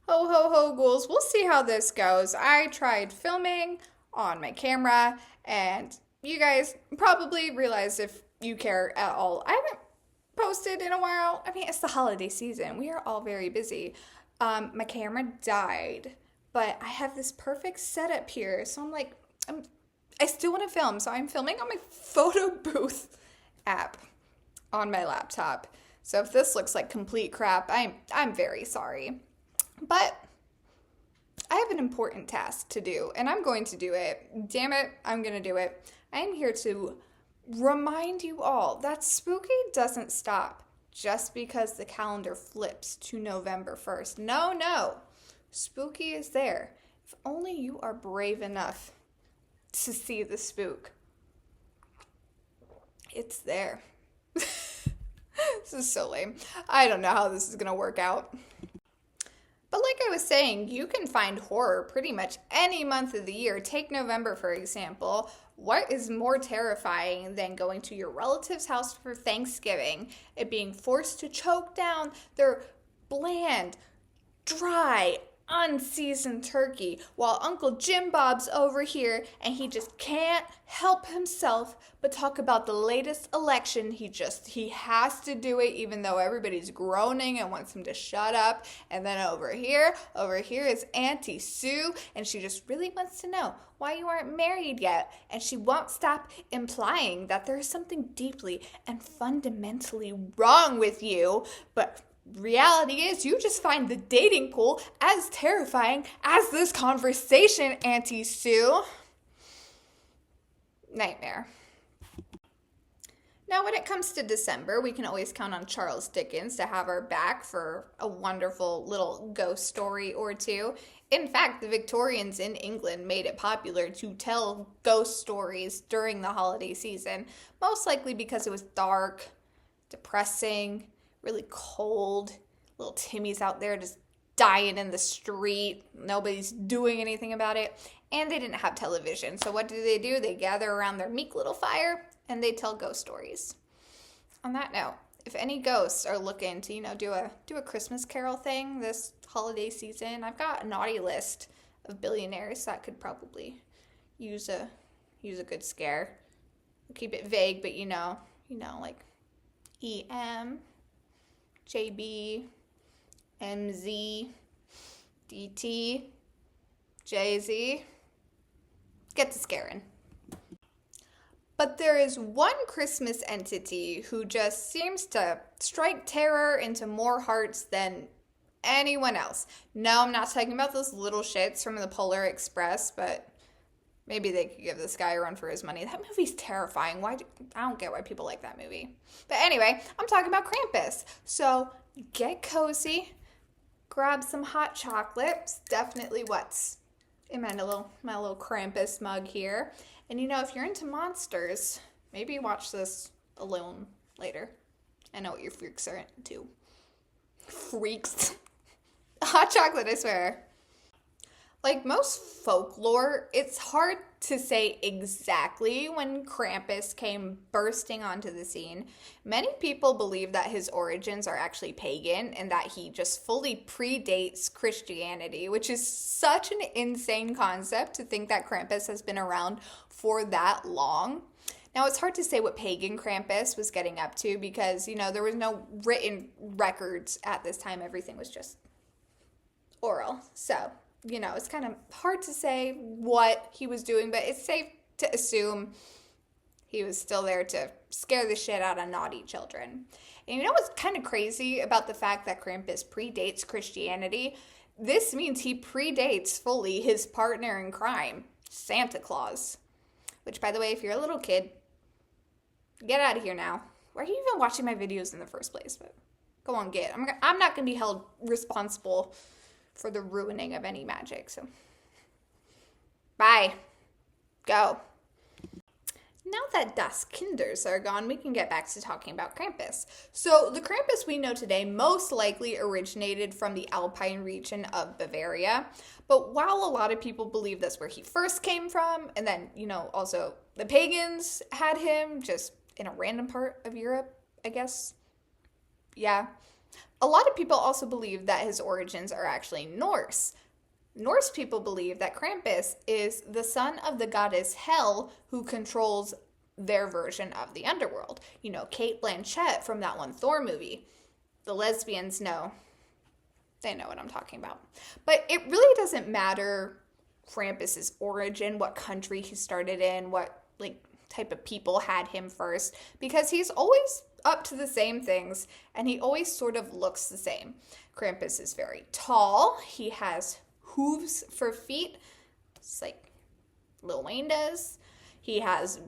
Ho ho ho ghouls, we'll see how this goes. I tried filming on my camera, and you guys probably realize if you care at all. I haven't posted in a while. I mean, it's the holiday season. We are all very busy. My camera died, but I have this perfect setup here. So I still want to film. So I'm filming on my photo booth app on my laptop. So if this looks like complete crap, I'm very sorry. But I have an important task to do, and I'm going to do it. Damn it, I'm going to do it. I am here to remind you all that spooky doesn't stop just because the calendar flips to November 1st. No, no. Spooky is there. If only you are brave enough to see the spook. It's there. This is so lame. I don't know how this is going to work out. But like I was saying, you can find horror pretty much any month of the year. Take November, for example. What is more terrifying than going to your relative's house for Thanksgiving and being forced to choke down their bland, dry, unseasoned turkey while Uncle Jim Bob's over here and he just can't help himself but talk about the latest election. He has to do it even though everybody's groaning and wants him to shut up. And then over here is Auntie Sue, and she just really wants to know why you aren't married yet, and she won't stop implying that there is something deeply and fundamentally wrong with you. But reality is, you just find the dating pool as terrifying as this conversation, Auntie Sue. Nightmare. Now, when it comes to December, we can always count on Charles Dickens to have our back for a wonderful little ghost story or two. In fact, the Victorians in England made it popular to tell ghost stories during the holiday season, most likely because it was dark, depressing, really cold. Little Timmy's out there just dying in the street. Nobody's doing anything about it. And they didn't have television. So what do? They gather around their meek little fire and they tell ghost stories. On that note, if any ghosts are looking to, do a Christmas Carol thing this holiday season, I've got a naughty list of billionaires that could probably use a good scare. We'll keep it vague, but like EM, JB, MZ, DT, Jay-Z. Get to scaring. But there is one Christmas entity who just seems to strike terror into more hearts than anyone else. No, I'm not talking about those little shits from the Polar Express, but maybe they could give this guy a run for his money. That movie's terrifying. I don't get why people like that movie. But anyway, I'm talking about Krampus. So get cozy, grab some hot chocolates. Definitely what's in my little Krampus mug here. And if you're into monsters, maybe watch this alone later. I know what your freaks are into. Freaks. Hot chocolate, I swear. Like most folklore, it's hard to say exactly when Krampus came bursting onto the scene. Many people believe that his origins are actually pagan and that he just fully predates Christianity, which is such an insane concept to think that Krampus has been around for that long. Now, it's hard to say what pagan Krampus was getting up to because, there was no written records at this time. Everything was just oral. So it's kind of hard to say what he was doing, but it's safe to assume he was still there to scare the shit out of naughty children. And what's kind of crazy about the fact that Krampus predates Christianity? This means he predates fully his partner in crime, Santa Claus. Which, by the way, if you're a little kid, get out of here now. Why are you even watching my videos in the first place? But go on, I'm not going to be held responsible for the ruining of any magic, so bye. Go. Now that Das Kinders are gone, we can get back to talking about Krampus. So the Krampus we know today most likely originated from the Alpine region of Bavaria, but while a lot of people believe that's where he first came from, and then, also the pagans had him just in a random part of Europe, I guess. Yeah. A lot of people also believe that his origins are actually Norse. Norse people believe that Krampus is the son of the goddess Hel, who controls their version of the underworld. You know, Kate Blanchett from that one Thor movie. The lesbians know. They know what I'm talking about. But it really doesn't matter Krampus's origin, what country he started in, what type of people had him first, because he's always up to the same things and he always sort of looks the same. Krampus is very tall. He has hooves for feet, just like Lil Wayne does. He has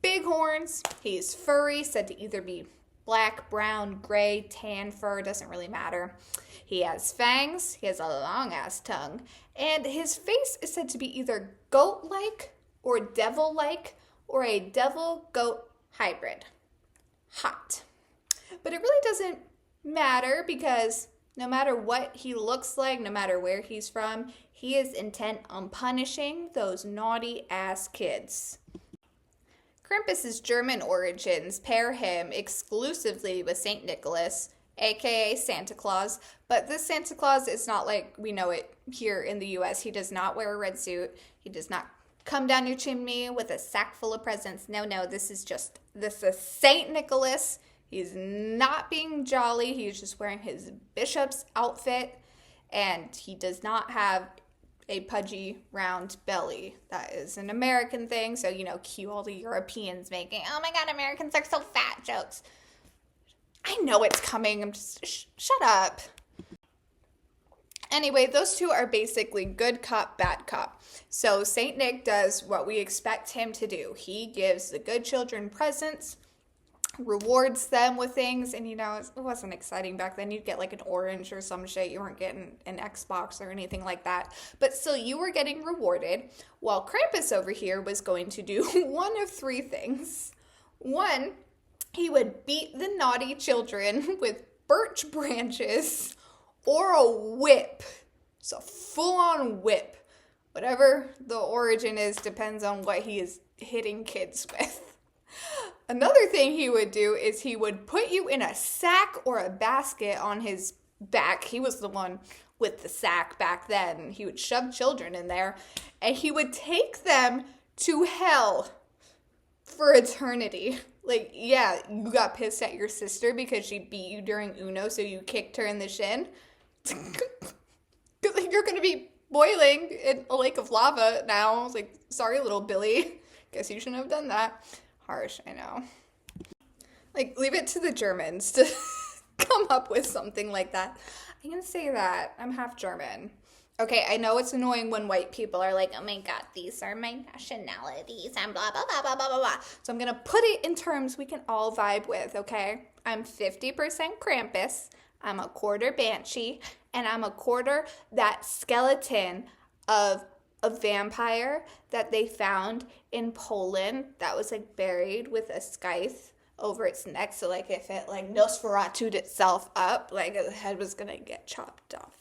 big horns. He's furry, said to either be black, brown, gray, tan fur, doesn't really matter. He has fangs. He has a long-ass tongue. And his face is said to be either goat-like or devil-like or a devil-goat hybrid. Hot. But it really doesn't matter because no matter what he looks like, no matter where he's from, he is intent on punishing those naughty-ass kids. Krampus's German origins pair him exclusively with St. Nicholas, aka Santa Claus, but this Santa Claus is not like we know it here in the US. He does not wear a red suit. He does not come down your chimney with a sack full of presents. No, this is St. Nicholas. He's not being jolly. He's just wearing his bishop's outfit, and he does not have a pudgy round belly. That is an American thing, so cue all the Europeans making, oh my god, Americans are so fat jokes. I know it's coming. I'm just, shut up. Anyway, those two are basically good cop, bad cop. So St. Nick does what we expect him to do. He gives the good children presents, rewards them with things, and it wasn't exciting back then. You'd get like an orange or some shit. You weren't getting an Xbox or anything like that. But still, you were getting rewarded, while Krampus over here was going to do one of three things. One, he would beat the naughty children with birch branches or a whip. It's a full-on whip. Whatever the origin is depends on what he is hitting kids with. Another thing he would do is he would put you in a sack or a basket on his back. He was the one with the sack back then. He would shove children in there, and he would take them to hell for eternity. You got pissed at your sister because she beat you during Uno, so you kicked her in the shin. You're going to be boiling in a lake of lava now. Sorry, little Billy. Guess you shouldn't have done that. Harsh, I know. Leave it to the Germans to come up with something like that. I'm going to say that. I'm half German. Okay, I know it's annoying when white people are like, oh my god, these are my nationalities, and blah, blah, blah, blah, blah, blah, blah. So I'm going to put it in terms we can all vibe with, okay? I'm 50% Krampus, I'm a quarter Banshee, and I'm a quarter that skeleton of a vampire that they found in Poland that was buried with a scythe over its neck. So if it Nosferatu'd itself up, the head was going to get chopped off.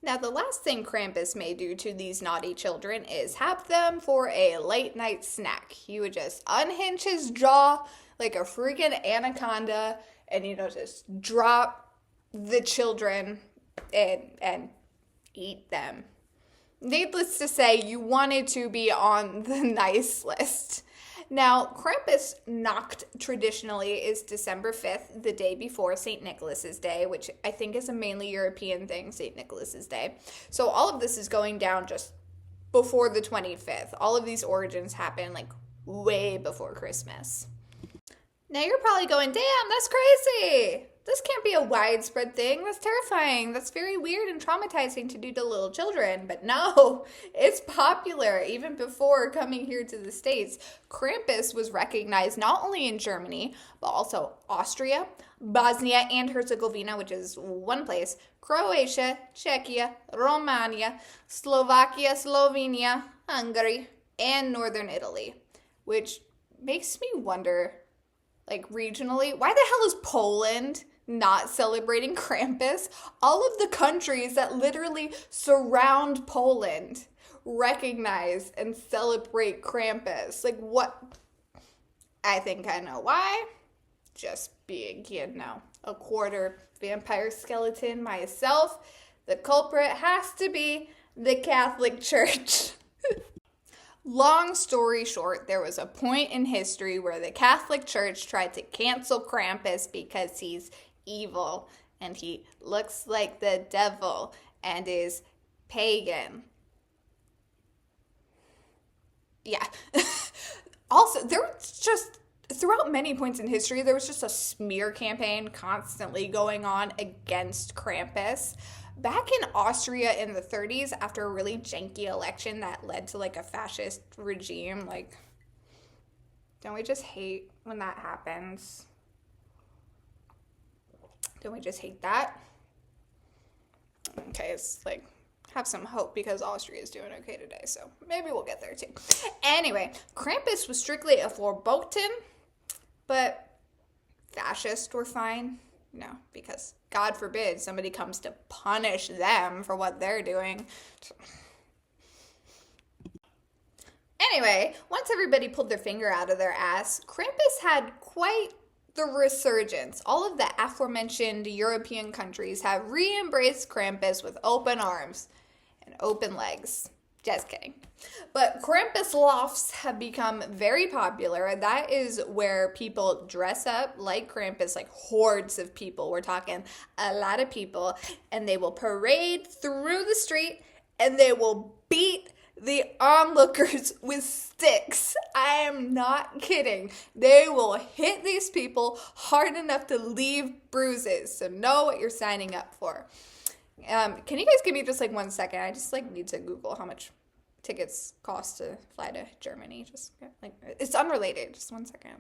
Now, the last thing Krampus may do to these naughty children is have them for a late night snack. He would just unhinge his jaw like a freaking anaconda and, just drop the children and eat them. Needless to say, you wanted to be on the nice list. Now, Krampus Nacht traditionally is December 5th, the day before St. Nicholas's Day, which I think is a mainly European thing, St. Nicholas's Day. So all of this is going down just before the 25th. All of these origins happen way before Christmas. Now you're probably going, damn, that's crazy. This can't be a widespread thing. That's terrifying. That's very weird and traumatizing to do to little children. But no, it's popular. Even before coming here to the States, Krampus was recognized not only in Germany, but also Austria, Bosnia and Herzegovina, which is one place, Croatia, Czechia, Romania, Slovakia, Slovenia, Hungary, and Northern Italy, which makes me wonder, regionally, why the hell is Poland not celebrating Krampus? All of the countries that literally surround Poland recognize and celebrate Krampus. What? I think I know why. just being, a quarter vampire skeleton myself, the culprit has to be the Catholic Church. Long story short, there was a point in history where the Catholic Church tried to cancel Krampus because he's evil and he looks like the devil and is pagan. Yeah. Also, there was just, throughout many points in history, there was just a smear campaign constantly going on against Krampus. Back in Austria in the 30s, after a really janky election that led to like a fascist regime, like, don't we just hate when that happens? Don't we just hate that? Okay, it's like, have some hope because Austria is doing okay today, so maybe we'll get there too. Anyway, Krampus was strictly a verboten, but fascists were fine. No, because God forbid somebody comes to punish them for what they're doing. Anyway, once everybody pulled their finger out of their ass, Krampus had quite the resurgence. All of the aforementioned European countries have re-embraced Krampus with open arms and open legs. Just kidding. But Krampus lofts have become very popular. That is where people dress up like Krampus, like hordes of people. We're talking a lot of people. And they will parade through the street and they will beat the onlookers with sticks. I am not kidding. They will hit these people hard enough to leave bruises. So know what you're signing up for. Can you guys give me just like 1 second? I just like need to Google how much tickets cost to fly to Germany. Just like, it's unrelated. Just 1 second.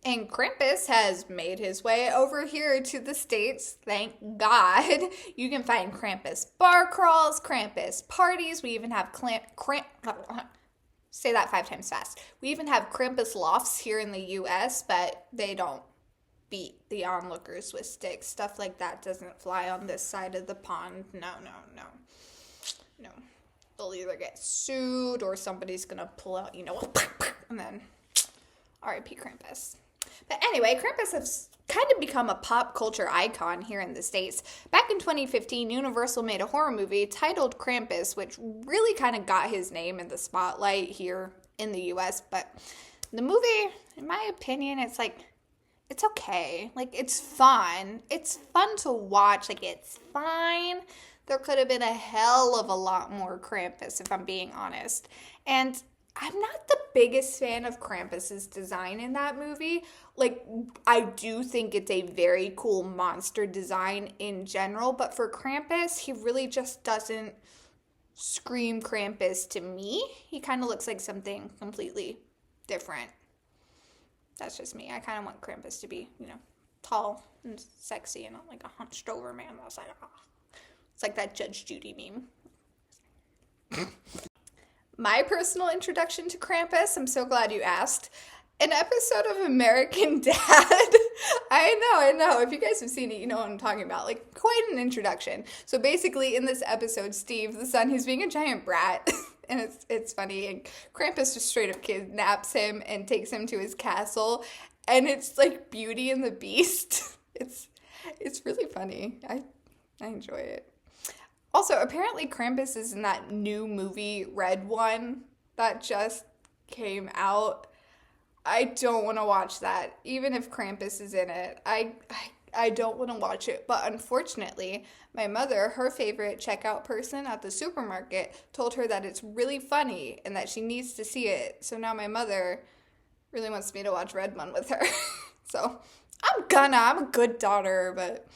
And Krampus has made his way over here to the States, thank God. You can find Krampus bar crawls, Krampus parties. We even have say that 5 times fast. We even have Krampus lofts here in the U.S., but they don't beat the onlookers with sticks. Stuff like that doesn't fly on this side of the pond. No. They'll either get sued or somebody's gonna pull out, and then R.I.P. Krampus. But anyway, Krampus has kind of become a pop culture icon here in the States. Back in 2015, Universal made a horror movie titled Krampus, which really kind of got his name in the spotlight here in the U.S. But the movie, in my opinion, it's okay. Like, it's fun. It's fun to watch. Like, it's fine. There could have been a hell of a lot more Krampus, if I'm being honest. And I'm not the biggest fan of Krampus's design in that movie. Like, I do think it's a very cool monster design in general, but for Krampus, he really just doesn't scream Krampus to me. He kind of looks like something completely different. That's just me. I kind of want Krampus to be, tall and sexy and not like a hunched over man that's like, oh. It's like that Judge Judy meme. My personal introduction to Krampus, I'm so glad you asked. An episode of American Dad. I know. If you guys have seen it, you know what I'm talking about. Like, quite an introduction. So basically, in this episode, Steve, the son, he's being a giant brat. And it's funny. And Krampus just straight up kidnaps him and takes him to his castle. And it's like Beauty and the Beast. It's really funny. I enjoy it. Also, apparently Krampus is in that new movie, Red One, that just came out. I don't want to watch that, even if Krampus is in it. I don't want to watch it, but unfortunately, my mother, her favorite checkout person at the supermarket, told her that it's really funny and that she needs to see it. So now my mother really wants me to watch Red One with her. So I'm a good daughter, but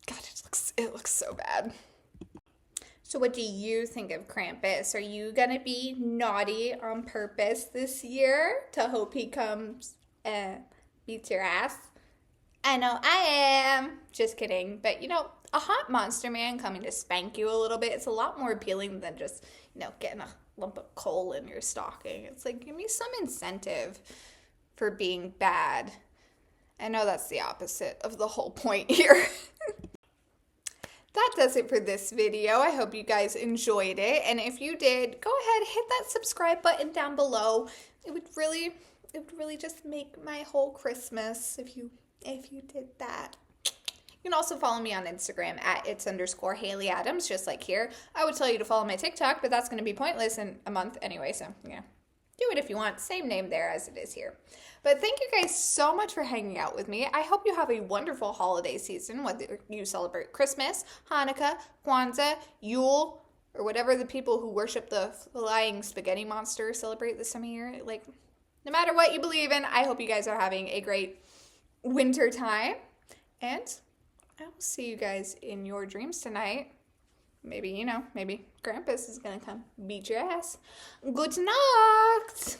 God, it looks so bad. So what do you think of Krampus? Are you going to be naughty on purpose this year to hope he comes and beats your ass? I know I am. Just kidding. But, a hot monster man coming to spank you a little bit, it's a lot more appealing than just, getting a lump of coal in your stocking. It's like, give me some incentive for being bad. I know that's the opposite of the whole point here. That does it for this video. I hope you guys enjoyed it. And if you did, go ahead, hit that subscribe button down below. It would really it would really just make my whole Christmas if you did that. You can also follow me on Instagram at its_Haley Adams, just like here. I would tell you to follow my TikTok, but that's going to be pointless in a month anyway, so yeah. Do it if you want. Same name there as it is here. But thank you guys so much for hanging out with me. I hope you have a wonderful holiday season, whether you celebrate Christmas, Hanukkah, Kwanzaa, Yule, or whatever the people who worship the flying spaghetti monster celebrate this time of year. Like, no matter what you believe in, I hope you guys are having a great winter time. And I will see you guys in your dreams tonight. Maybe, maybe Krampus is going to come beat your ass. Good night!